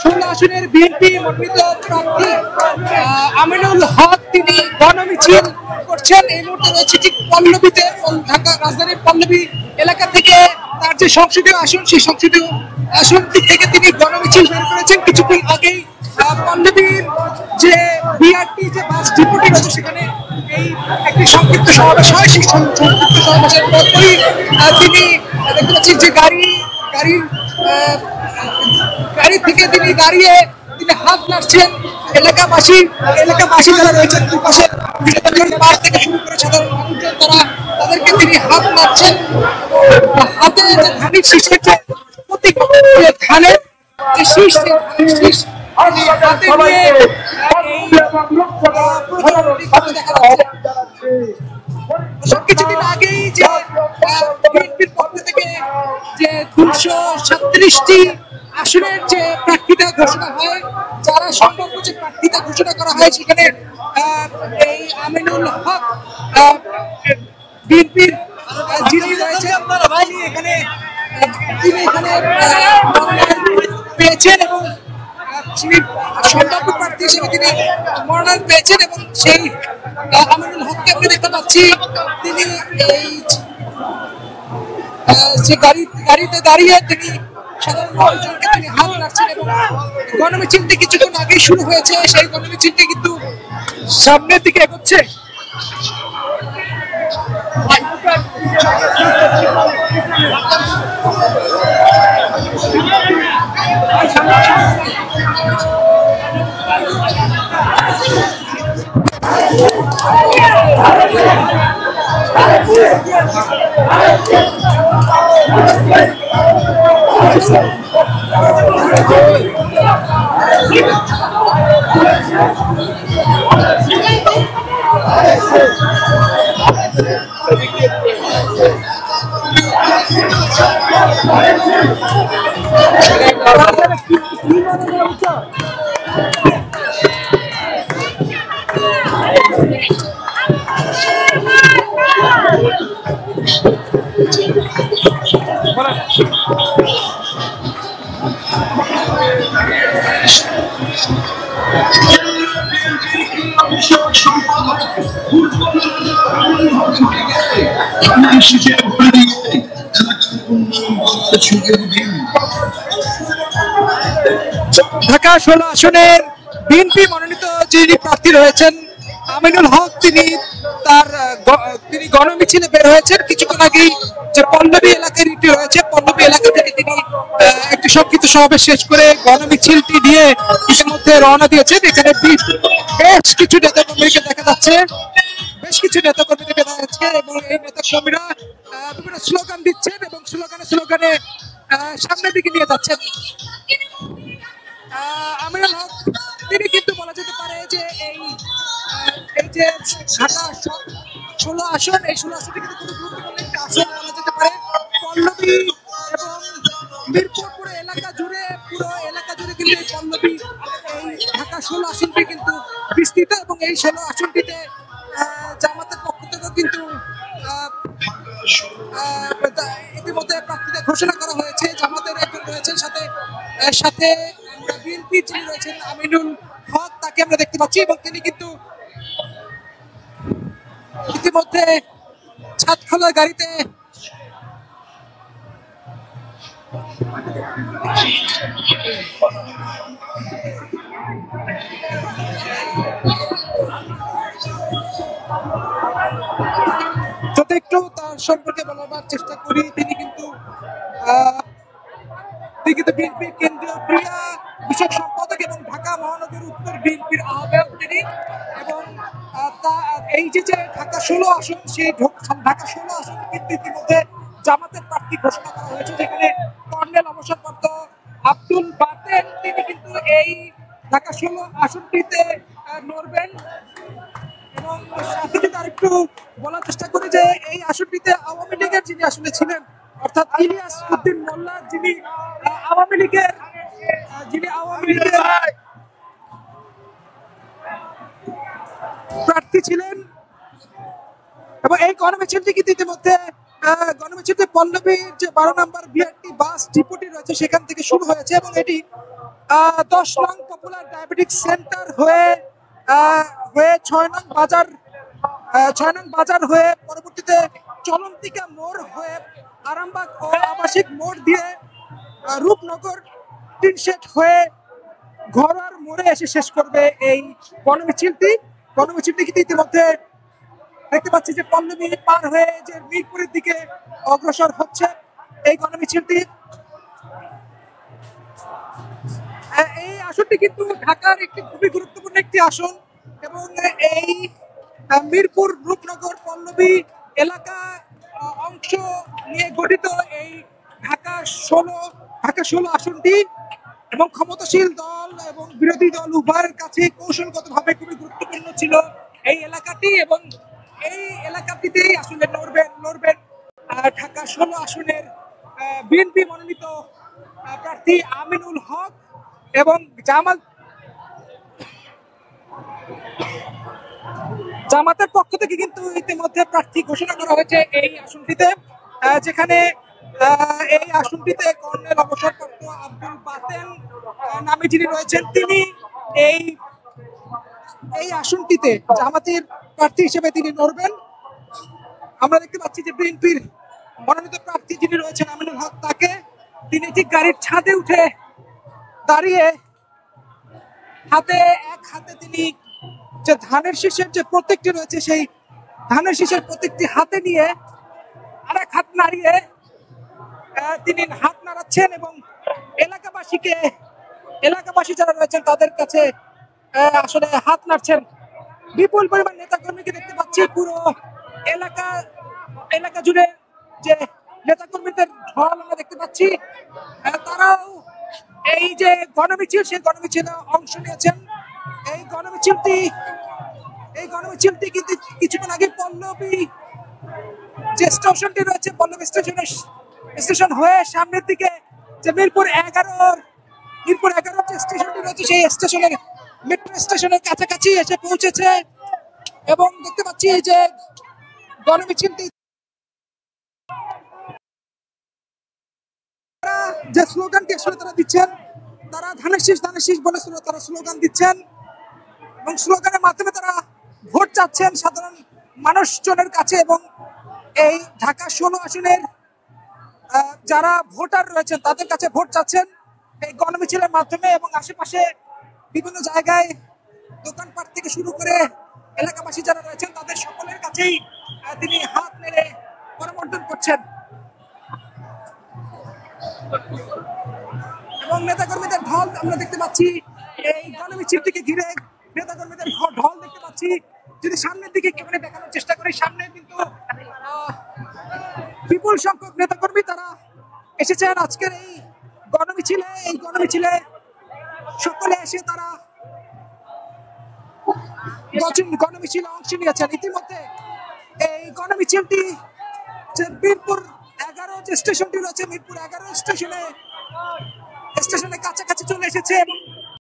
খুলনা আসনের বিএনপি মনোনীত প্রার্থী আমিনুল হক তিনি গণমিছিল করছেন। এই মুহূর্তে রয়েছে ঠিক পল্লবীতে, ঢাকা রাজধানীর পল্লবী এলাকা থেকে তার যে সংসদীয় আসন, সেই সংসদীয় আসনটি থেকে তিনি গণমিছিল বের করেছেন। কিছুক্ষণ আগেই পল্লবীর যে বিআরটি যে বাস ডিপোটি রয়েছে সেখানে এই একটি সংক্ষিপ্ত সমাবেশ হয়। সেই সংক্ষিপ্ত সমাবেশের পরপরই তিনি দেখতে পাচ্ছেন যে গাড়ি থেকে তিনি দাঁড়িয়ে তিনি হাত নাড়ছেন। এলাকাবাসী যারা রয়েছেন দুপাশে পার থেকে শুরু করে সাধারণ মানুষজন তাদেরকে তিনি হাত নাড়ছেন। হাতে ধানের শীষের যে প্রতীক, ধানের যে শীষ, হাতে নিয়ে কিছুদিন আগেই যে বিএনপির পক্ষ থেকে যে 237টি আসনের যে প্রার্থিতা ঘোষণা হয়, যারা সম্ভাব্য যে প্রার্থিতা ঘোষণা করা হয়, সেখানে এই আমিনুল হক বিএনপির যিনি রয়েছেন তিনি এখানে পেয়েছেন এবং সম্ভাব্য প্রার্থী হিসেবে তিনি মনোনয়ন পেয়েছেন। এবং সেই আমিনুল হককে আমরা দেখতে পাচ্ছি তিনি এই যে গাড়িতে দাঁড়িয়ে তিনি সাধারণ মানুষজনকে তিনি হাত নাড়ছেন এবং গণমিছিলটি কিছুক্ষণ আগে শুরু হয়েছে। সেই গণমিছিলটি কিন্তু সামনের দিকে এগোচ্ছে। ঢাকা 16 আসনের বিএনপি মনোনীত যিনি প্রার্থী রয়েছেন আমিনুল হক, তিনি গণমিছিলে বের হয়েছেন। কিছুক্ষণ আগেই যে পল্লবী এলাকার ইটি রয়েছে, পল্লবী এলাকা থেকে তিনি একটি সংক্ষিপ্ত সমাবেশ শেষ করে গণমিছিলটি নিয়ে ইতিমধ্যে রওনা দিয়েছেন। এখানে বেশ কিছু নেতাকর্মীকে দেখা যাচ্ছে এবং এই নেতাকর্মীরা বিভিন্ন স্লোগান দিচ্ছেন এবং স্লোগানে সামনের দিকে নিয়ে যাচ্ছেন। আমিনুল হক তিনি কিন্তু বলা যেতে পারে যে এই যে ঢাকা 16 আসন, এই 16 আসনটি কিন্তু খুব গুরুত্বপূর্ণ একটা আসন বলা যেতে পারে। পল্লবী এবং মিরপুর পুরো এলাকা জুড়ে কিন্তু এই পল্লবী এই ঢাকা 16 আসনটি কিন্তু বিস্তৃত এবং এই 16 আসনটিতে জামাতের পক্ষ থেকে কিন্তু ইতিমধ্যে প্রার্থীতা ঘোষণা করা হয়েছে। জামাতের একজন রয়েছেন, সাথে বিএনপি যিনি রয়েছেন আমিনুল হক, তাকে আমরা দেখতে পাচ্ছি এবং তিনি কিন্তু ইতিমধ্যে ছাদ খোলা গাড়িতে যদি একটু তার সম্পর্কে বলার চেষ্টা করি, তিনি কিন্তু বিএনপির কেন্দ্রীয় ক্রীড়া বিষয়ক সম্পাদক এবং ঢাকা মহানগর উত্তর বিএনপির আহ্বায়ক তিনি। এবং এই যে ঢাকা 16 আসন, সেই ঢাকা 16 আসন কিন্তু ইতিমধ্যে জামাতের প্রার্থী ঘোষণা করা হয়েছে, যেখানে কর্নেল অবসরপ্রাপ্ত আব্দুল বাতেন তিনি কিন্তু এই ঢাকা 16 আসনটিতে লড়বেন। এবং সাথে যদি আরেকটু বলার চেষ্টা করি যে এই আসনটিতে আওয়ামী লীগের যিনি আসলে ছিলেন, অর্থাৎ ইলিয়াস উদ্দিন মোল্লা, যিনি আওয়ামী লীগের প্রার্থী ছিলেন। এবং এই গণমিছিলটি কিন্তু ইতিমধ্যে পল্লবীর যে 12 নম্বর বিআরটি বাস ডিপোটি রয়েছে সেখান থেকে শুরু হয়েছে এবং এটি 10 নং পপুলার ডায়াবেটিক সেন্টার হয়ে হয়ে 6 নং বাজার হয়ে পরবর্তীতে চলন্তিকা মোড় হয়ে আরামবাগ ও আবাসিক মোড় দিয়ে রূপনগর টিনশেড হয়ে ঘরোয়ার মোড়ে এসে শেষ করবে এই গণমিছিলটি। কিন্তু ইতিমধ্যে দেখতে পাচ্ছি যে পল্লবী পার হয়ে যে মিরপুরের দিকে অগ্রসর হচ্ছে এই গণমিছিলটি। এই আসনটি কিন্তু ঢাকার একটি খুবই গুরুত্বপূর্ণ একটি আসন এবং এই মিরপুর রূপনগর পল্লবী এলাকা অংশ নিয়ে গঠিত এই ঢাকা 16 আসনটি এবং ক্ষমতাশীল দল এবং বিরোধী দল উভয়ের কাছে কৌশলগতভাবে খুবই গুরুত্বপূর্ণ ছিল এই এলাকাটি এবং এই এলাকাটিতেই আসলে লড়বেন ঢাকা 16 আসনের বিএনপি মনোনীত প্রার্থী আমিনুল হক এবং জামাতের পক্ষ থেকে কিন্তু ইতিমধ্যে প্রার্থী ঘোষণা করা হয়েছে এই আসনটিতে, যেখানে এই আসনটিতে কর্নেল অবসরপ্রাপ্ত আব্দুল বাতেন নামে যিনি রয়েছেন তিনি এই আসনটিতে জামাতের প্রার্থী হিসেবে তিনি লড়বেন। আমরা দেখতে পাচ্ছি যে বিএনপির মনোনীত প্রার্থী যিনি রয়েছেন আমিনুল হক তিনি ঠিক গাড়ির ছাদে উঠে দাঁড়িয়ে এক হাতে তিনি যে ধানের শীষের যে প্রতীকটি রয়েছে সেই ধানের শীষের প্রতীকটি হাতে নিয়ে আরেক হাত নাড়িয়ে তিনি হাত নাড়াচ্ছেন এবং এলাকাবাসী যারা রয়েছেন তাদের কাছে আসলে হাত নাড়ছেন। বিপুল পরিমাণ নেতাকর্মীকে দেখতে পাচ্ছি পুরো এলাকা জুড়ে যে নেতাকর্মীদের ঢল আমরা দেখতে পাচ্ছি, তারাও এই যে গণমিছিল সেই গণমিছিলে অংশ নিয়েছেন। এই গণমিছিলটি কিন্তু কিছুক্ষণ আগে পল্লবী যে স্টেশনটি রয়েছে পল্লবী স্টেশন হয়ে সামনের দিকে যে মিরপুর 11 যে স্টেশনটি রয়েছে সেই স্টেশনের মেট্রো স্টেশনের কাছাকাছি এসে পৌঁছেছে এবং দেখতে পাচ্ছি যে গণমিছিলটি যে স্লোগানটি আসলে তারা দিচ্ছেন, তারা ধানের শীষ বলে তারা স্লোগান দিচ্ছেন এবং স্লোগানের মাধ্যমে তারা ভোট চাচ্ছেন সাধারণ মানুষজনের কাছে এবং এই ঢাকা 16 আসনের যারা ভোটার রয়েছেন তাদের কাছে ভোট চাচ্ছেন এই গণমিছিলের মাধ্যমে এবং আশেপাশে বিভিন্ন জায়গায় দোকানপাট থেকে শুরু করে এলাকাবাসী যারা রয়েছেন তাদের সকলের কাছেই তিনি হাত নেড়ে পরামর্শন করছেন এবং নেতাকর্মীদের ঢল আমরা দেখতে পাচ্ছি। এই গণমিছিলটিকে ঘিরে নেতাকর্মীদের ঢল দেখতে পাচ্ছি। যদি সামনের দিকে ক্যামেরা দেখানোর চেষ্টা করি, সামনে কিন্তু বিপুল সংখ্যক নেতাকর্মী তারা এসেছেন আজকের এই গণমিছিলে সকলে এসে তারা গণমিছিলে অংশ নিয়েছেন। ইতিমধ্যে এই গণমিছিলটি যে মিরপুর 11 যে স্টেশনটি রয়েছে মিরপুর 11 স্টেশনে কাছাকাছি চলে এসেছে এবং